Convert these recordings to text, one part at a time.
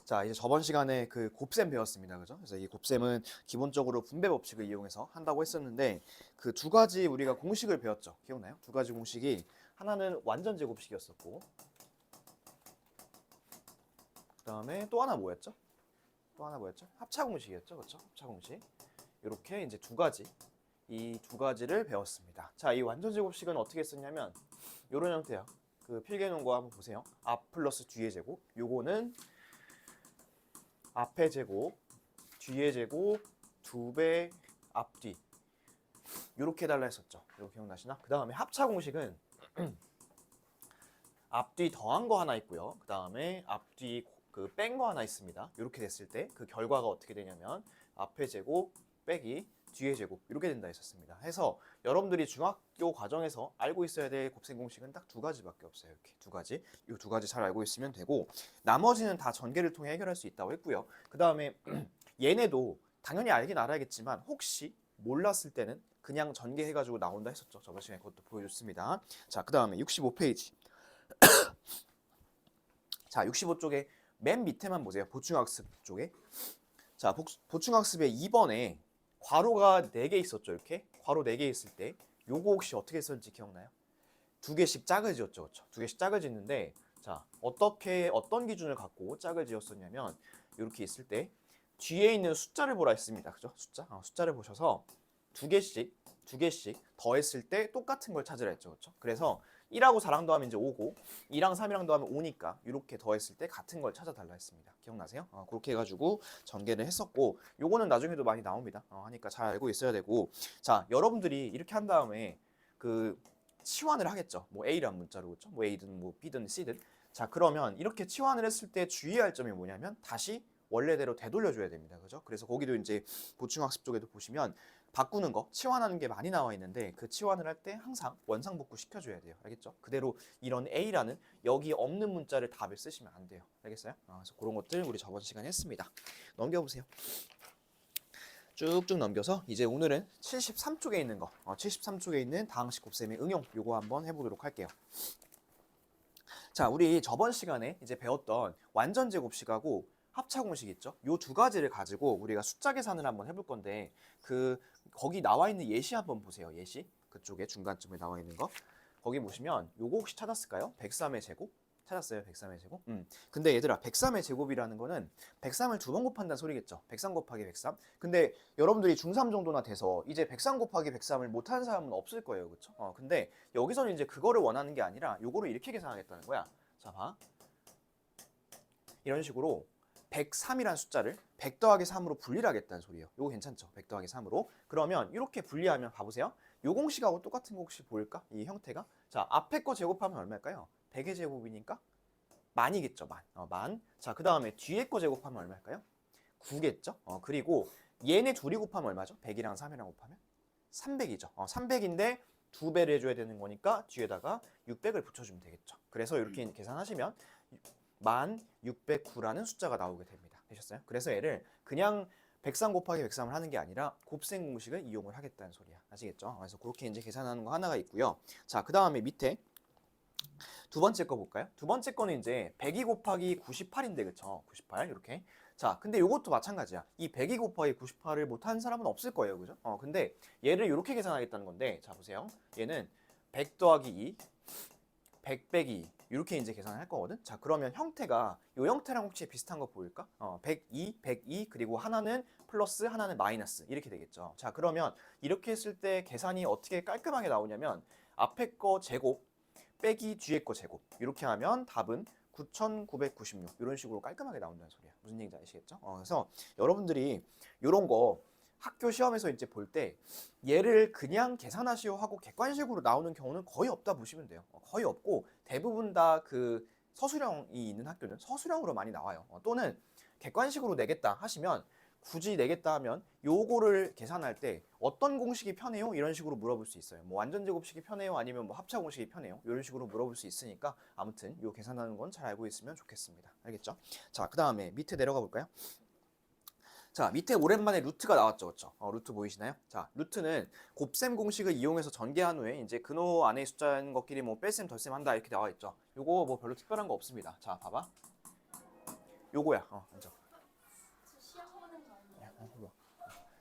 자, 이제 저번 시간에 그 곱셈 배웠습니다. 그죠? 그래서 이 곱셈은 기본적으로 분배 법칙을 이용해서 한다고 했었는데 그 두 가지 우리가 공식을 배웠죠. 기억나요? 두 가지 공식이 하나는 완전 제곱식이었었고 그다음에 또 하나 뭐였죠? 또 하나 뭐였죠? 합차 공식이었죠. 그렇죠? 합차 공식. 이렇게 이제 이 두 가지를 배웠습니다. 자, 이 완전 제곱식은 어떻게 썼냐면 이런 형태야. 그 필기해놓은 거 한번 보세요. 앞 플러스 뒤의 제곱. 요거는 앞의 제곱, 뒤의 제곱, 2배 앞뒤 이렇게 해달라 했었죠. 이거 기억나시나? 그 다음에 합차 공식은 앞뒤 더한 거 하나 있고요. 그 다음에 앞뒤 그 뺀 거 하나 있습니다. 이렇게 됐을 때 그 결과가 어떻게 되냐면 앞의 제곱 빼기 뒤의 제곱 이렇게 된다 했었습니다. 해서 여러분들이 중학교 과정에서 알고 있어야 될 곱셈 공식은 딱 두 가지밖에 없어요. 이렇게 두 가지. 이 두 가지 잘 알고 있으면 되고 나머지는 다 전개를 통해 해결할 수 있다고 했고요. 그 다음에 얘네도 당연히 알긴 알아야겠지만 혹시 몰랐을 때는 그냥 전개해가지고 나온다 했었죠. 저번 시간에 그것도 보여줬습니다. 자, 그 다음에 65페이지. 자, 65쪽에 맨 밑에만 보세요. 보충학습 쪽에. 자, 보충학습의 2번에 괄호가 4개 있었죠. 이렇게 괄호 4개 있을 때 요거 혹시 어떻게 썼는지 기억나요? 두 개씩 짝을 지었죠. 그렇죠? 두 개씩 짝을 짓는데 자, 어떤 기준을 갖고 짝을 지었었냐면 이렇게 있을 때 뒤에 있는 숫자를 보라 했습니다. 그죠? 숫자를 보셔서 두 개씩 더했을 때 똑같은 걸 찾으라 했죠. 그렇죠? 그래서 1하고 4랑 더하면 이제 5고 2랑 3이랑 더하면 5니까 이렇게 더했을 때 같은 걸 찾아달라 했습니다. 기억나세요? 그렇게 해가지고 전개를 했었고 요거는 나중에도 많이 나옵니다. 하니까 잘 알고 있어야 되고 자, 여러분들이 이렇게 한 다음에 그 치환을 하겠죠. 뭐 A란 문자로 그렇죠? 뭐 A든 뭐 B든 C든 자, 그러면 이렇게 치환을 했을 때 주의할 점이 뭐냐면 다시 원래대로 되돌려줘야 됩니다. 그죠? 그래서 거기도 이제 보충학습 쪽에도 보시면 바꾸는 거, 치환하는 게 많이 나와 있는데 그 치환을 할 때 항상 원상복구 시켜줘야 돼요. 알겠죠? 그대로 이런 A라는 여기 없는 문자를 답에 쓰시면 안 돼요. 알겠어요? 그래서 그런 것들 우리 저번 시간에 했습니다. 넘겨보세요. 쭉쭉 넘겨서 이제 오늘은 73쪽에 있는 거, 73쪽에 있는 다항식 곱셈의 응용 요거 한번 해보도록 할게요. 자, 우리 저번 시간에 이제 배웠던 완전 제곱식하고 합차 공식 있죠? 요 두 가지를 가지고 우리가 숫자 계산을 한번 해볼 건데 거기 나와 있는 예시 한번 보세요. 예시 그쪽에 중간쯤에 나와 있는 거 거기 보시면 요거 혹시 찾았을까요? 103의 제곱 찾았어요? 103의 제곱? 근데 얘들아 103의 제곱이라는 거는 103을 두 번 곱한다는 소리겠죠? 103 곱하기 103 근데 여러분들이 중3 정도나 돼서 이제 103 곱하기 103을 못하는 사람은 없을 거예요. 그쵸? 근데 여기서는 이제 그거를 원하는 게 아니라 요거를 이렇게 계산하겠다는 거야. 자, 봐. 이런 식으로 103이라는 숫자를 100 더하기 3으로 분리를 하겠다는 소리예요. 요거 괜찮죠? 100 더하기 3으로. 그러면 이렇게 분리하면 봐보세요. 요 공식하고 똑같은 거 혹시 보일까? 이 형태가. 자, 앞에 거 제곱하면 얼마일까요? 100의 제곱이니까 만이겠죠. 만. 자, 그 다음에 뒤에 거 제곱하면 얼마일까요? 9겠죠. 그리고 얘네 둘이 곱하면 얼마죠? 100이랑 3이랑 곱하면 300이죠. 300인데 2배를 해줘야 되는 거니까 뒤에다가 600을 붙여주면 되겠죠. 그래서 이렇게 계산하시면 1609라는 숫자가 나오게 됩니다. 되셨어요? 그래서 얘를 그냥 103 곱하기 103을 하는 게 아니라 곱셈 공식을 이용을 하겠다는 소리야. 아시겠죠? 그래서 그렇게 이제 계산하는 거 하나가 있고요. 자, 그 다음에 밑에 두 번째 거 볼까요? 두 번째 거는 이제 102 곱하기 98인데 그쵸? 98 이렇게. 자, 근데 이것도 마찬가지야. 이 102 곱하기 98을 못하는 사람은 없을 거예요. 그죠? 근데 얘를 이렇게 계산하겠다는 건데 자, 보세요. 얘는 100 더하기 2 100 빼기 2 이렇게 이제 계산을 할 거거든. 자, 그러면 형태가 이 형태랑 혹시 비슷한 거 보일까? 102, 102 그리고 하나는 플러스 하나는 마이너스 이렇게 되겠죠. 자, 그러면 이렇게 했을 때 계산이 어떻게 깔끔하게 나오냐면 앞에 거 제곱 빼기 뒤에 거 제곱 이렇게 하면 답은 9,996 이런 식으로 깔끔하게 나온다는 소리야. 무슨 얘기인지 아시겠죠? 그래서 여러분들이 이런 거 학교 시험에서 이제 볼 때 얘를 그냥 계산하시오 하고 객관식으로 나오는 경우는 거의 없다 보시면 돼요. 거의 없고 대부분 다 그 서술형이 있는 학교는 서술형으로 많이 나와요. 또는 객관식으로 내겠다 하시면 굳이 내겠다 하면 요거를 계산할 때 어떤 공식이 편해요? 이런 식으로 물어볼 수 있어요. 뭐 완전 제곱식이 편해요? 아니면 뭐 합차 공식이 편해요? 이런 식으로 물어볼 수 있으니까 아무튼 요 계산하는 건 잘 알고 있으면 좋겠습니다. 알겠죠? 자, 그 다음에 밑에 내려가 볼까요? 자, 밑에 오랜만에 루트가 나왔죠. 그렇죠? 루트 보이시나요? 자, 루트는 곱셈 공식을 이용해서 전개한 후에 이제 근호 안에 숫자인 것끼리 뭐 뺄셈 덜셈 한다 이렇게 나와 있죠. 요거 뭐 별로 특별한 거 없습니다. 자, 봐봐. 요거야. 앉아.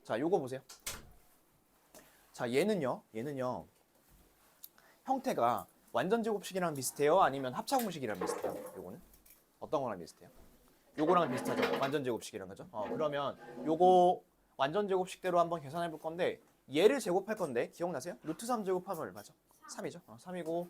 자, 요거 보세요. 자, 얘는요. 형태가 완전 제곱식이랑 비슷해요? 아니면 합차공식이랑 비슷해요? 요거는 어떤 거랑 비슷해요? 요거랑 비슷하죠? 완전 제곱식이랑 그죠? 그러면 요거 완전 제곱식대로 한번 계산해 볼 건데 얘를 제곱할 건데 기억나세요? 루트 3 제곱하면 얼마죠? 3이죠? 3이고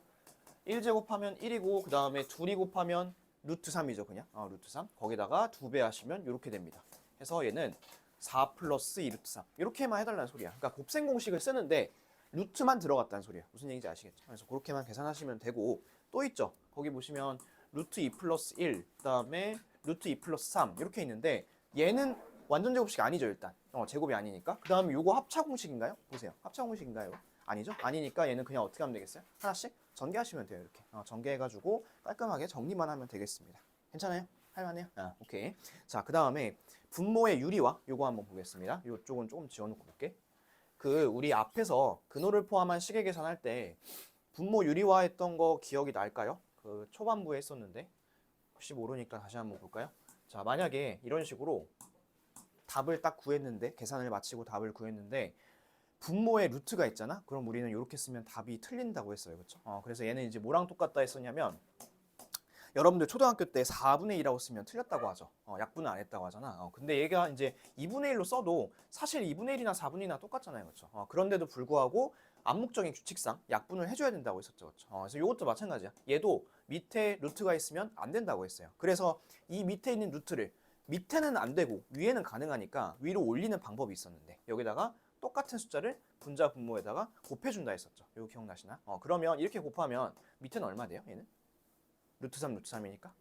1 제곱하면 1이고 그 다음에 2이 곱하면 루트 3이죠 그냥 루트 3 거기다가 2배 하시면 이렇게 됩니다. 그래서 얘는 4 플러스 2 루트 3 이렇게만 해달라는 소리야. 그러니까 곱셈 공식을 쓰는데 루트만 들어갔다는 소리야. 무슨 얘기인지 아시겠죠? 그래서 그렇게만 계산하시면 되고 또 있죠. 거기 보시면 루트 2 플러스 1 그 다음에 루트 2 플러스 3 이렇게 있는데 얘는 완전 제곱식 아니죠 일단 제곱이 아니니까. 그 다음에 요거 합차 공식인가요? 보세요. 합차 공식인가요? 아니죠? 아니니까 얘는 그냥 어떻게 하면 되겠어요? 하나씩 전개하시면 돼요. 이렇게 전개해가지고 깔끔하게 정리만 하면 되겠습니다. 괜찮아요? 할만해요? 오케이. 자, 그 다음에 분모의 유리화 요거 한번 보겠습니다. 요쪽은 조금 지워놓고 볼게. 우리 앞에서 근호를 포함한 시계 계산할 때 분모 유리화 했던 거 기억이 날까요? 초반부에 했었는데 혹시 모르니까 다시 한번 볼까요? 자, 만약에 이런 식으로 답을 딱 구했는데 계산을 마치고 답을 구했는데 분모의 루트가 있잖아? 그럼 우리는 이렇게 쓰면 답이 틀린다고 했어요. 그렇죠? 그래서 얘는 이제 뭐랑 똑같다 했었냐면 여러분들 초등학교 때 4분의 2라고 쓰면 틀렸다고 하죠. 약분을 안 했다고 하잖아. 근데 얘가 이제 2분의 1로 써도 사실 2분의 1이나 4분의 1이나 똑같잖아요. 그렇죠? 그런데도 불구하고 암묵적인 규칙상 약분을 해줘야 된다고 했었죠. 그렇죠? 그래서 이것도 마찬가지야. 얘도 밑에 루트가 있으면 안 된다고 했어요. 그래서 이 밑에 있는 루트를 밑에는 안 되고 위에는 가능하니까 위로 올리는 방법이 있었는데 여기다가 똑같은 숫자를 분자 분모에다가 곱해준다 했었죠. 이거 기억나시나? 그러면 이렇게 곱하면 밑에는 얼마 돼요? 얘는? 루트 3, 루트 3이니까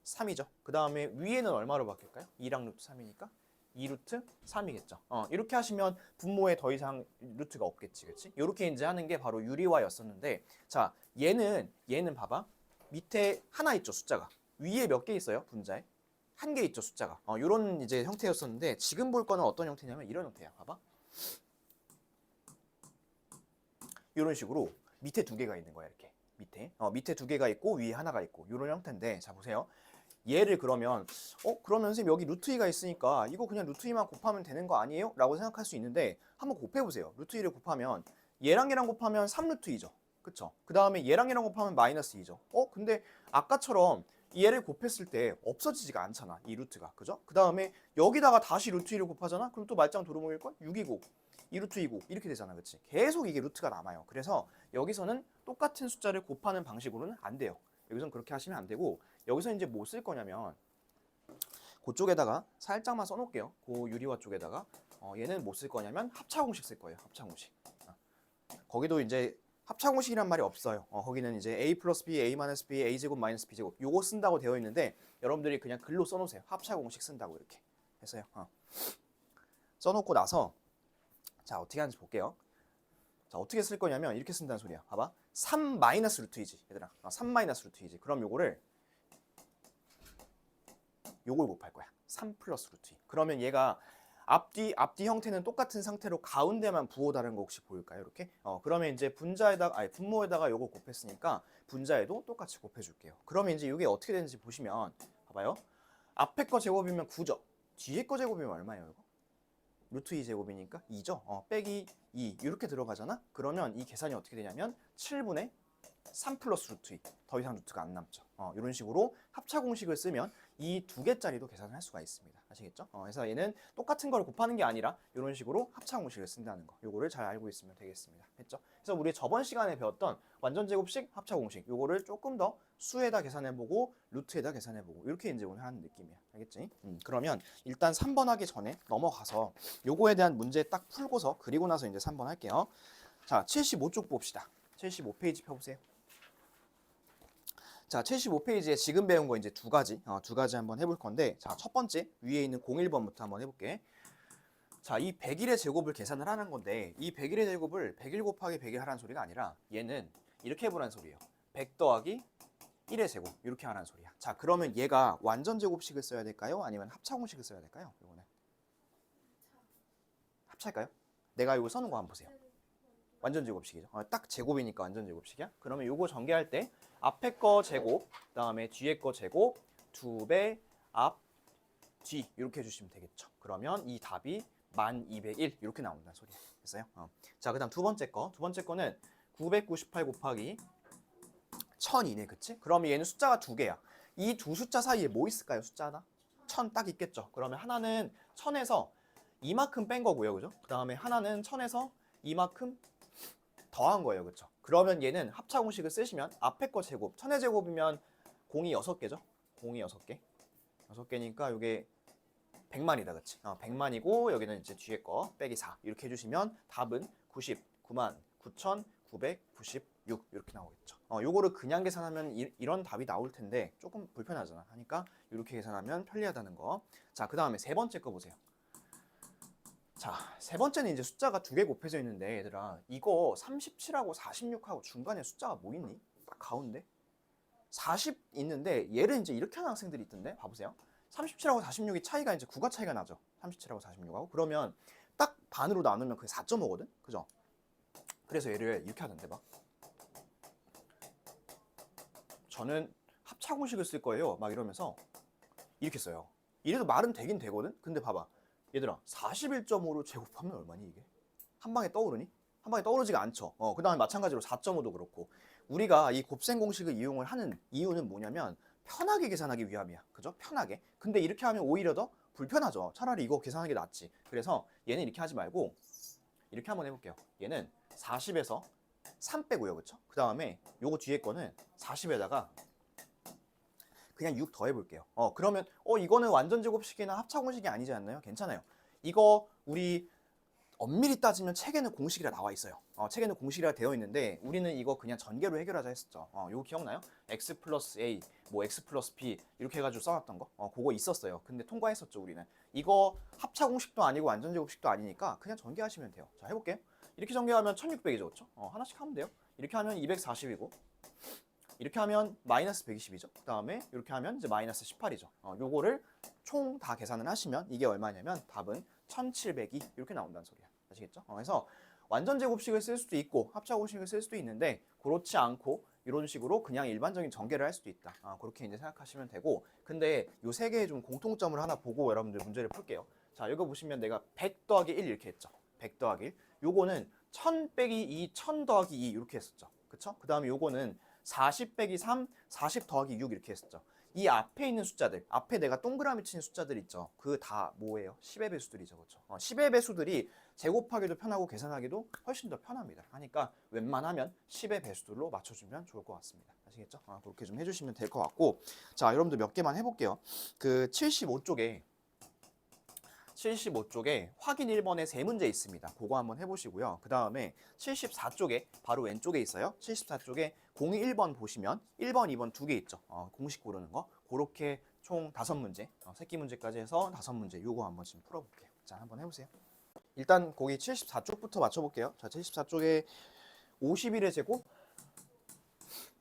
3이죠. 그 다음에 위에는 얼마로 바뀔까요? 2랑 루트 3이니까 2 루트 3이겠죠. 이렇게 하시면 분모에 더 이상 루트가 없겠지, 그렇지? 이렇게 이제 하는 게 바로 유리화였었는데, 자, 얘는 봐봐. 밑에 하나 있죠, 숫자가. 위에 몇 개 있어요, 분자에? 한 개 있죠, 숫자가. 이런 이제 형태였었는데 지금 볼 거는 어떤 형태냐면 이런 형태야. 봐봐. 이런 식으로 밑에 두 개가 있는 거야, 이렇게. 밑에 두 개가 있고 위에 하나가 있고 이런 형태인데, 자 보세요. 얘를 그러면 그러면 선생님 여기 루트 2가 있으니까 이거 그냥 루트 2만 곱하면 되는 거 아니에요? 라고 생각할 수 있는데 한번 곱해보세요. 루트 2를 곱하면 얘랑 곱하면 3루트 2죠. 그쵸? 그 다음에 얘랑 곱하면 마이너스 2죠. 근데 아까처럼 얘를 곱했을 때 없어지지가 않잖아, 이 루트가. 그죠? 그 다음에 여기다가 다시 루트 2를 곱하잖아? 그럼 또 말짱 도루묵일걸? 6이고 2루트 2고 이렇게 되잖아. 그치? 계속 이게 루트가 남아요. 그래서 여기서는 똑같은 숫자를 곱하는 방식으로는 안 돼요. 여기서는 그렇게 하시면 안 되고, 여기서 이제 뭐 쓸 거냐면 그쪽에다가 살짝만 써놓을게요. 그 유리화 쪽에다가 얘는 뭐 쓸 거냐면 합차공식 쓸 거예요. 합차공식. 거기도 이제 합차공식이란 말이 없어요. 거기는 이제 a 플러스 b, a 마이너스 b, a 제곱 마이너스 b 제곱 요거 쓴다고 되어 있는데 여러분들이 그냥 글로 써놓으세요. 합차공식 쓴다고 이렇게 해서요. 써놓고 나서 자 어떻게 하는지 볼게요. 자 어떻게 쓸 거냐면 이렇게 쓴다는 소리야. 봐봐. 3 마이너스 루트 2지 얘들아. 3 마이너스 루트 2지. 그럼 요걸 곱할 거야. 3 플러스 루트 2. 그러면 얘가 앞뒤 형태는 똑같은 상태로 가운데만 부호 다른 거 혹시 보일까요? 이렇게? 그러면 이제 분모에다가 요거 곱했으니까 분자에도 똑같이 곱해줄게요. 그러면 이제 이게 어떻게 되는지 보시면 봐봐요. 앞에 거 제곱이면 9죠. 뒤에 거 제곱이면 얼마예요, 이거? 루트 2 제곱이니까 2죠. 빼기 2 이렇게 들어가잖아. 그러면 이 계산이 어떻게 되냐면 7분의 3 플러스 루트 2. 더 이상 루트가 안 남죠. 이런 식으로 합차 공식을 쓰면 이 두 개짜리도 계산을 할 수가 있습니다. 아시겠죠? 그래서 얘는 똑같은 걸 곱하는 게 아니라 이런 식으로 합차 공식을 쓴다는 거. 요거를 잘 알고 있으면 되겠습니다. 했죠? 그래서 우리 저번 시간에 배웠던 완전 제곱식 합차 공식 요거를 조금 더 수에다 계산해보고 루트에다 계산해보고 이렇게 이제 오늘 하는 느낌이야. 알겠지? 그러면 일단 3번 하기 전에 넘어가서 요거에 대한 문제 딱 풀고서 그리고 나서 이제 3번 할게요. 자, 75쪽 봅시다. 75페이지 펴보세요. 자, 75페이지에 지금 배운 거 이제 두 가지 한번 해볼 건데, 자, 첫 번째 위에 있는 01번부터 한번 해볼게. 자, 이 100일의 제곱을 계산을 하는 건데, 이 100일의 제곱을 100일 곱하기 100일 하라는 소리가 아니라 얘는 이렇게 해보라는 소리예요. 100 더하기 1의 제곱 이렇게 하라는 소리야. 자, 그러면 얘가 완전 제곱식을 써야 될까요? 아니면 합차 공식을 써야 될까요? 이거는 합차일까요? 내가 이거 써놓은 거 한번 보세요. 완전 제곱식이죠. 딱 제곱이니까 완전 제곱식이야. 그러면 요거 전개할 때 앞에 거 제곱, 그다음에 뒤에 거 제곱, 2배, 앞, D 이렇게 해주시면 되겠죠. 그러면 이 답이 1201 이렇게 나온다는 소리야. 됐어요? 자, 그다음 두 번째 거는 998 곱하기 1002네, 그치? 그러면 얘는 숫자가 두 개야. 이 두 숫자 사이에 뭐 있을까요? 숫자 하나? 1000 딱 있겠죠. 그러면 하나는 1000에서 이만큼 뺀 거고요, 그죠? 그 다음에 하나는 1000에서 이만큼 더한 거예요, 그쵸? 그러면 얘는 합차 공식을 쓰시면 앞에 거 제곱, 1000의 제곱이면 공이 6개죠? 공이 6개. 6개니까 이게 100만이다, 그치? 100만이고 여기는 이제 뒤에 거 빼기 4 이렇게 해주시면 답은 99만 9,996 이렇게 나오겠죠. 요거를 그냥 계산하면 이런 답이 나올 텐데 조금 불편하잖아. 하니까 이렇게 계산하면 편리하다는 거. 자, 그 다음에 세 번째 거 보세요. 자, 세 번째는 이제 숫자가 두 개 곱해져 있는데 얘들아, 이거 37하고 46하고 중간에 숫자가 뭐 있니? 딱 가운데 40 있는데 얘를 이제 이렇게 하는 학생들이 있던데 봐보세요. 37하고 46이 차이가 이제 9가 차이가 나죠. 37하고 46하고. 그러면 딱 반으로 나누면 그게 4.5거든. 그죠? 그래서 얘를 이렇게 하던데 막. 저는 합차 공식을 쓸 거예요. 막 이러면서 이렇게 써요. 이래도 말은 되긴 되거든. 근데 봐봐. 얘들아, 41.5로 제곱하면 얼마니 이게? 한 방에 떠오르니? 한 방에 떠오르지가 않죠. 그 다음에 마찬가지로 4.5도 그렇고. 우리가 이 곱셈 공식을 이용을 하는 이유는 뭐냐면 편하게 계산하기 위함이야. 그죠? 편하게. 근데 이렇게 하면 오히려 더 불편하죠. 차라리 이거 계산하는 게 낫지. 그래서 얘는 이렇게 하지 말고 이렇게 한번 해볼게요. 얘는 40에서 3 빼고요. 그쵸? 그 다음에 요거 뒤에 거는 40에다가 그냥 6 더해볼게요. 그러면 이거는 완전 제곱식이나 합차 공식이 아니지 않나요? 괜찮아요. 이거 우리 엄밀히 따지면 책에는 공식이라 나와 있어요. 책에는 공식이라 되어 있는데 우리는 이거 그냥 전개로 해결하자 했었죠. 이거 기억나요? x 플러스 a, 뭐 x 플러스 b 이렇게 해가지고 써놨던 거. 그거 있었어요. 근데 통과했었죠, 우리는. 이거 합차 공식도 아니고 완전 제곱식도 아니니까 그냥 전개하시면 돼요. 자, 해볼게요. 이렇게 전개하면 1600이죠, 그렇죠? 하나씩 하면 돼요. 이렇게 하면 240이고 이렇게 하면 마이너스 120이죠. 그 다음에 이렇게 하면 이제 마이너스 18이죠. 요거를 총 다 계산을 하시면 이게 얼마냐면 답은 1702 이렇게 나온다는 소리야. 아시겠죠? 그래서 완전 제곱식을 쓸 수도 있고 합차 공식을 쓸 수도 있는데 그렇지 않고 이런 식으로 그냥 일반적인 전개를 할 수도 있다. 그렇게 이제 생각하시면 되고, 근데 요 세 개의 좀 공통점을 하나 보고 여러분들 문제를 풀게요. 자, 이거 보시면 내가 100 더하기 1 이렇게 했죠. 100 더하기 1. 요거는 1000 빼기 2, 1000 더하기 2 이렇게 했었죠. 그쵸? 그 다음에 요거는 40 빼기 3, 40 더하기 6 이렇게 했었죠. 이 앞에 있는 숫자들, 앞에 내가 동그라미 친 숫자들 있죠. 그 다 뭐예요? 10의 배수들이죠. 그렇죠? 10의 배수들이 제곱하기도 편하고 계산하기도 훨씬 더 편합니다. 하니까 웬만하면 10의 배수들로 맞춰주면 좋을 것 같습니다. 아시겠죠? 그렇게 좀 해주시면 될 것 같고, 자, 여러분들 몇 개만 해볼게요. 그 75쪽에 확인 1번에 세 문제 있습니다. 그거 한번 해보시고요. 그 다음에 74쪽에 바로 왼쪽에 있어요. 74쪽에 01번 보시면 1번, 2번 두 개 있죠. 공식 고르는 거. 그렇게 총 5문제, 새끼 문제까지 해서 5문제. 요거 한번 지금 풀어볼게요. 자, 한번 해보세요. 일단 거기 74쪽부터 맞춰볼게요. 자, 74쪽에 51의 제곱.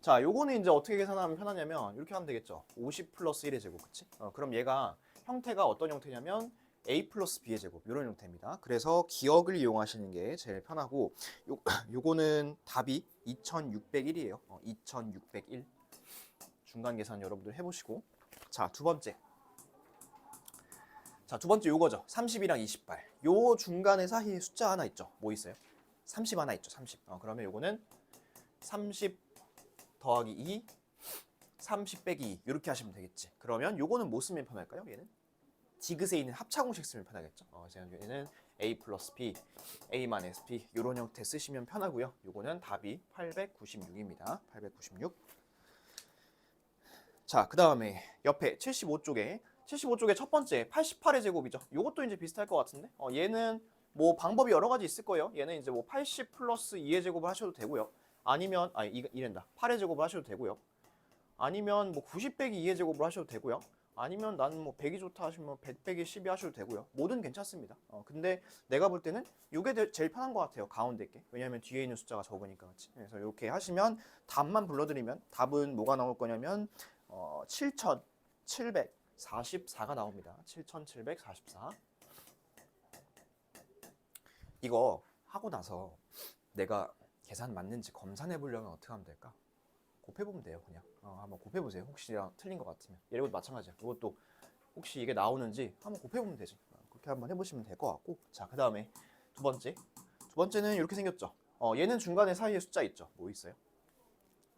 자, 요거는 이제 어떻게 계산하면 편하냐면 이렇게 하면 되겠죠. 50 플러스 1의 제곱, 그치? 그럼 얘가 형태가 어떤 형태냐면 a 플러스 b의 제곱 이런 형태입니다. 그래서 기억을 이용하시는 게 제일 편하고 요거는 답이 2601이에요. 2601. 중간 계산 여러분들 해보시고, 자, 두 번째 요거죠. 30이랑 28. 요 중간에 사이에 숫자 하나 있죠. 뭐 있어요? 30 하나 있죠. 30. 그러면 요거는 30 더하기 2, 30 빼기 2 이렇게 하시면 되겠지. 그러면 요거는 뭐 쓰면 편할까요? 얘는 디귿에 있는 합차 공식 쓰면 편하겠죠. 얘는 a 플러스 b, a 마이너스 b 이런 형태 쓰시면 편하고요. 요거는 답이 896입니다. 896. 자, 그 다음에 옆에 75쪽에 첫 번째 88의 제곱이죠. 요것도 이제 비슷할 것 같은데, 얘는 뭐 방법이 여러 가지 있을 거예요. 얘는 이제 뭐 80 플러스 2의 제곱을 하셔도 되고요. 아니면 이랜다 8의 제곱을 하셔도 되고요. 아니면 뭐 90 빼기 2의 제곱을 하셔도 되고요. 아니면 나는 뭐 100이 좋다 하시면 100 빼기 10이 하셔도 되고요. 뭐든 괜찮습니다. 근데 내가 볼 때는 이게 제일 편한 것 같아요. 가운데 게. 왜냐면 뒤에 있는 숫자가 적으니까. 그치? 그래서 이렇게 하시면 답만 불러드리면 답은 뭐가 나올 거냐면 7744가 나옵니다. 7744. 이거 하고 나서 내가 계산 맞는지 검사해 보려면 어떻게 하면 될까? 곱해보면 돼요. 그냥 한번 곱해보세요. 혹시 틀린 것 같으면. 얘도 마찬가지야. 이것도 혹시 이게 나오는지 한번 곱해보면 되지. 그렇게 한번 해보시면 될 것 같고. 자, 그 다음에 두 번째는 이렇게 생겼죠. 얘는 중간에 사이에 숫자 있죠. 뭐 있어요?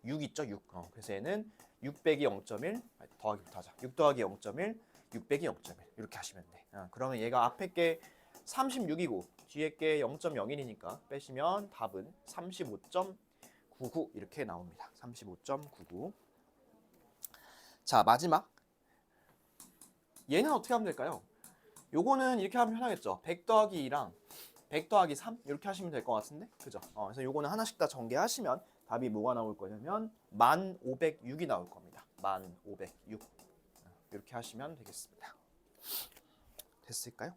6 있죠, 6. 그래서 얘는 6 빼기 0.1 더하기부터 하자. 6 더하기 0.1, 6 빼기 0.1 이렇게 하시면 돼. 그러면 얘가 앞에 게 36이고 뒤에 게 0.01이니까 빼시면 답은 35.99 이렇게 나옵니다. 35.99. 자, 마지막. 얘는 어떻게 하면 될까요? 요거는 이렇게 하면 편하겠죠. 100 더하기 2랑 100 더하기 3 이렇게 하시면 될 것 같은데, 그죠? 그래서 요거는 하나씩 다 전개하시면 답이 뭐가 나올 거냐면 1506이 나올 겁니다. 1506 이렇게 하시면 되겠습니다. 됐을까요?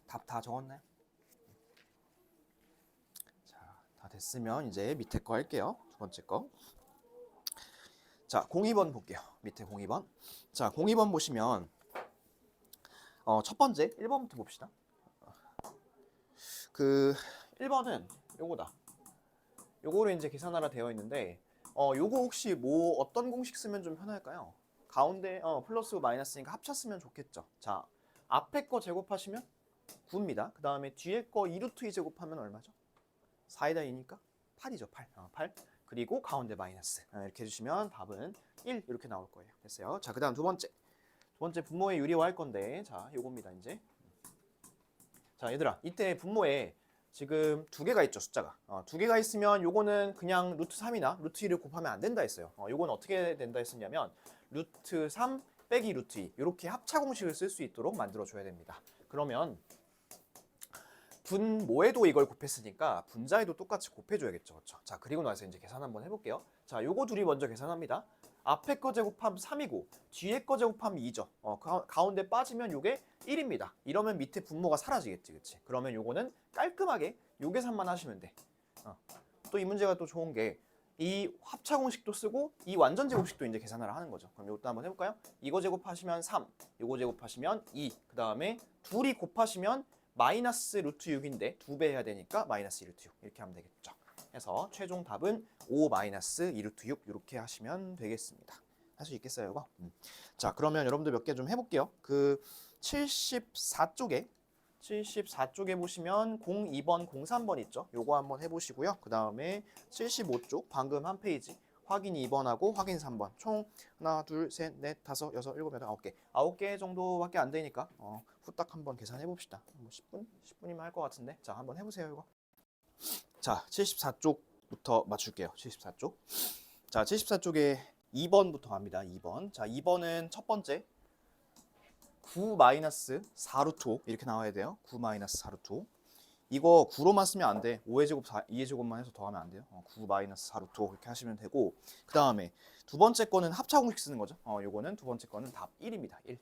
답 다 적었나요? 자, 다 됐으면 이제 밑에 거 할게요. 두 번째 거. 자, 02번 볼게요. 밑에 02번. 자, 02번 보시면 첫 번째 1번부터 봅시다. 그 1번은 요거다. 요거를 이제 계산하라 되어 있는데 요거 혹시 뭐 어떤 공식 쓰면 좀 편할까요? 가운데 플러스 마이너스니까 합쳤으면 좋겠죠. 자, 앞에 거 제곱하시면 9입니다. 그 다음에 뒤에 거 2루트 2 제곱하면 얼마죠? 4에다 2니까 8이죠. 8. 8. 그리고 가운데 마이너스. 이렇게 해주시면 답은 1 이렇게 나올 거예요. 됐어요. 자, 그 다음 두 번째 분모의 유리화 할 건데, 자, 요겁니다. 이제. 자, 얘들아, 이때 분모에 지금 두 개가 있죠, 숫자가. 두 개가 있으면 요거는 그냥 루트 3이나 루트 2를 곱하면 안 된다 했어요. 요건 어떻게 된다 했었냐면 루트 3 빼기 루트 2 이렇게 합차 공식을 쓸 수 있도록 만들어 줘야 됩니다. 그러면 분모에도 이걸 곱했으니까 분자에도 똑같이 곱해줘야겠죠. 그렇죠? 자, 그리고 나서 이제 계산 한번 해볼게요. 자, 요거 둘이 먼저 계산합니다. 앞에 거 제곱하면 3이고 뒤에 거 제곱하면 2죠. 가운데 빠지면 요게 1입니다. 이러면 밑에 분모가 사라지겠지, 그치? 그러면 요거는 깔끔하게 요 계산만 하시면 돼. 또 이 문제가 또 좋은 게 이 합차 공식도 쓰고 이 완전 제곱식도 이제 계산을 하는 거죠. 그럼 이것도 한번 해볼까요? 이거 제곱하시면 3, 이거 제곱하시면 2, 그 다음에 둘이 곱하시면 마이너스 루트 6인데 2배 해야 되니까 마이너스 2 루트 6 이렇게 하면 되겠죠. 해서 최종 답은 5 마이너스 2 루트 6 이렇게 하시면 되겠습니다. 할 수 있겠어요, 이거? 자, 그러면 여러분들 몇 개 좀 해볼게요. 그 74쪽에 보시면 02번, 03번 있죠? 요거 한번 해보시고요. 그 다음에 75쪽 방금 한 페이지 확인 2번하고 확인 3번 총 하나, 둘, 셋, 넷, 다섯, 여섯, 일곱, 여덟, 9개 9개 정도밖에 안 되니까 후딱 한번 계산해 봅시다. 뭐 10분이면 할 것 같은데. 자, 한번 해보세요, 이거. 자, 74쪽부터 맞출게요. 74쪽. 자, 74쪽에 2번부터 갑니다. 2번. 자, 2번은 첫 번째 9 마이너스 4루트 5 이렇게 나와야 돼요. 9 마이너스 4루트 5. 이거 9로만 쓰면 안 돼. 5의 제곱, 2의 제곱만 해서 더하면 안 돼요. 9 마이너스 4루트 5 그렇게 하시면 되고, 그 다음에 두 번째 거는 합차 공식 쓰는 거죠. 요거는 두 번째 거는 답 1입니다. 1.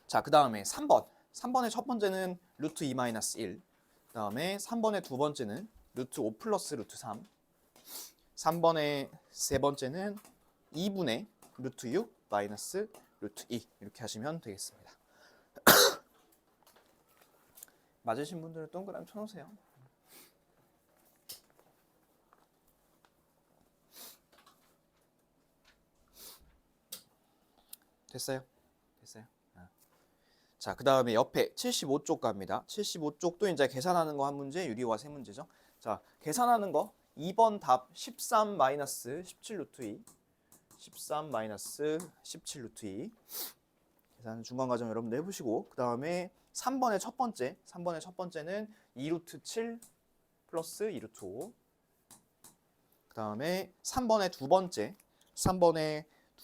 자, 그 다음에 3번. 3번의 첫 번째는 루트 2 마이너스 1. 그 다음에 3번의 두 번째는 루트 5 플러스 루트 3. 3번의 세 번째는 2분의 루트 6 마이너스 루트 2 이렇게 하시면 되겠습니다. 맞으신 분들은 동그라미 쳐놓으세요. 됐어요? 됐어요? 자, 그 다음에 옆에 75쪽 갑니다. 75쪽도 이제 계산하는 거 한 문제, 유리화 세 문제죠. 자, 계산하는 거 2번 답 13 마이너스 17 루트 2 13 마이너스 17 루트 2 계산 중간 과정 여러분들 해보시고, 그 다음에 3번의 첫 번째는 2 루트 7 플러스 2 루트 5. 그 다음에 3번의 두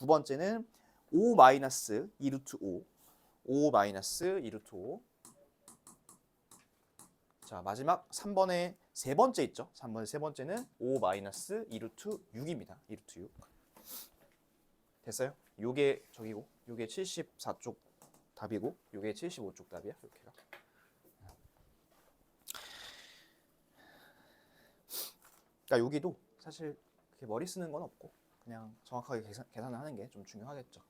번째는 5 마이너스 2 루트 5. 5 마이너스 2 루트 5. 자, 마지막 3번의 세 번째 있죠? 3번의 세 번째는 5 마이너스 2 루트 6입니다. 2 루트 6. 됐어요? 요게 저기고, 요게 74쪽 답이고, 요게 75쪽 답이야. 이렇게가. 그러니까 여기도 사실 그렇게 머리 쓰는 건 없고 그냥 정확하게 계산을 하는 게 좀 중요하겠죠.